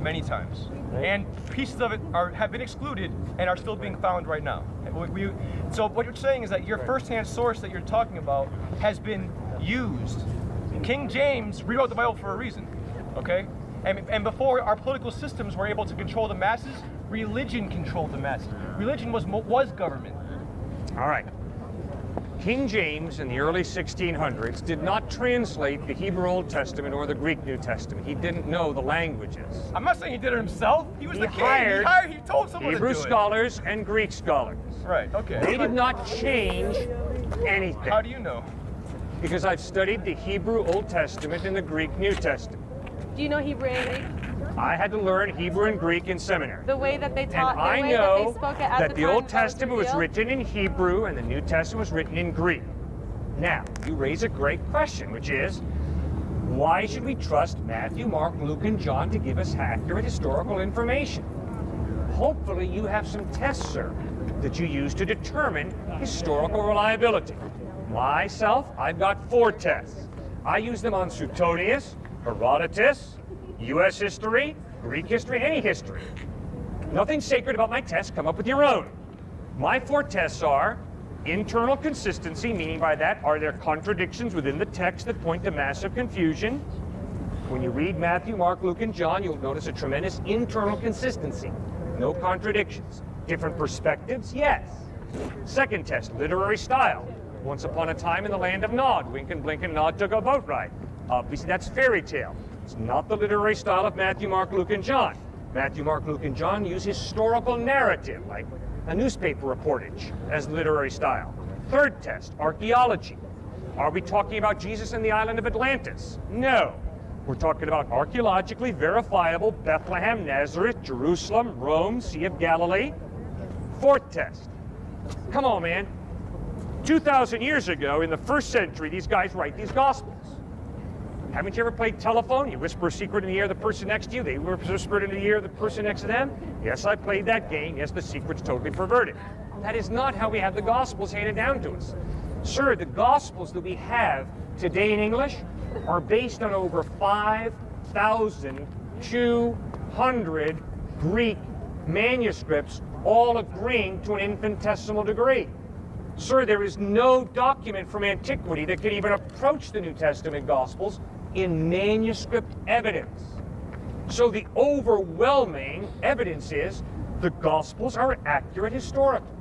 many times, and pieces of it have been excluded and are still being found right now. So what you're saying is that your first-hand source that you're talking about has been used. King James rewrote the Bible for a reason, okay? And before our political systems were able to control the masses, religion controlled the masses. Religion was government. All right. King James in the early 1600s did not translate the Hebrew Old Testament or the Greek New Testament. He didn't know the languages. I'm not saying he did it himself. He was the king. He told someone Hebrew to do scholars and Greek scholars. Right, okay. They did not change anything. How do you know? Because I've studied the Hebrew Old Testament and the Greek New Testament. Do you know Hebrew and Greek? I had to learn Hebrew and Greek in seminary. The way that they taught, and I the way know that they spoke it at that the time Old Testament was written in Hebrew and the New Testament was written in Greek. Now, you raise a great question, which is, why should we trust Matthew, Mark, Luke, and John to give us accurate historical information? Hopefully you have some tests, sir, that you use to determine historical reliability. Myself, I've got 4 tests. I use them on Suetonius, Herodotus, U.S. history, Greek history, any history. Nothing sacred about my tests. Come up with your own. My 4 tests are internal consistency, meaning by that, are there contradictions within the text that point to massive confusion? When you read Matthew, Mark, Luke, and John, you'll notice a tremendous internal consistency. No contradictions. Different perspectives? Yes. Second test, literary style. Once upon a time in the land of Nod, Wink and Blink and Nod took a boat ride. Obviously, that's fairy tale. It's not the literary style of Matthew, Mark, Luke, and John. Matthew, Mark, Luke, and John use historical narrative, like a newspaper reportage, as literary style. Third test, archaeology. Are we talking about Jesus and the island of Atlantis? No. We're talking about archaeologically verifiable Bethlehem, Nazareth, Jerusalem, Rome, Sea of Galilee. Fourth test. Come on, man. 2,000 years ago, in the 1st century, these guys write these Gospels. Haven't you ever played telephone? You whisper a secret in the ear of the person next to you, they whisper it in the ear of the person next to them. Yes, I played that game. Yes, the secret's totally perverted. That is not how we have the Gospels handed down to us. Sir, the Gospels that we have today in English are based on over 5,200 Greek manuscripts, all agreeing to an infinitesimal degree. Sir, there is no document from antiquity that can even approach the New Testament Gospels in manuscript evidence. So the overwhelming evidence is the Gospels are accurate historically.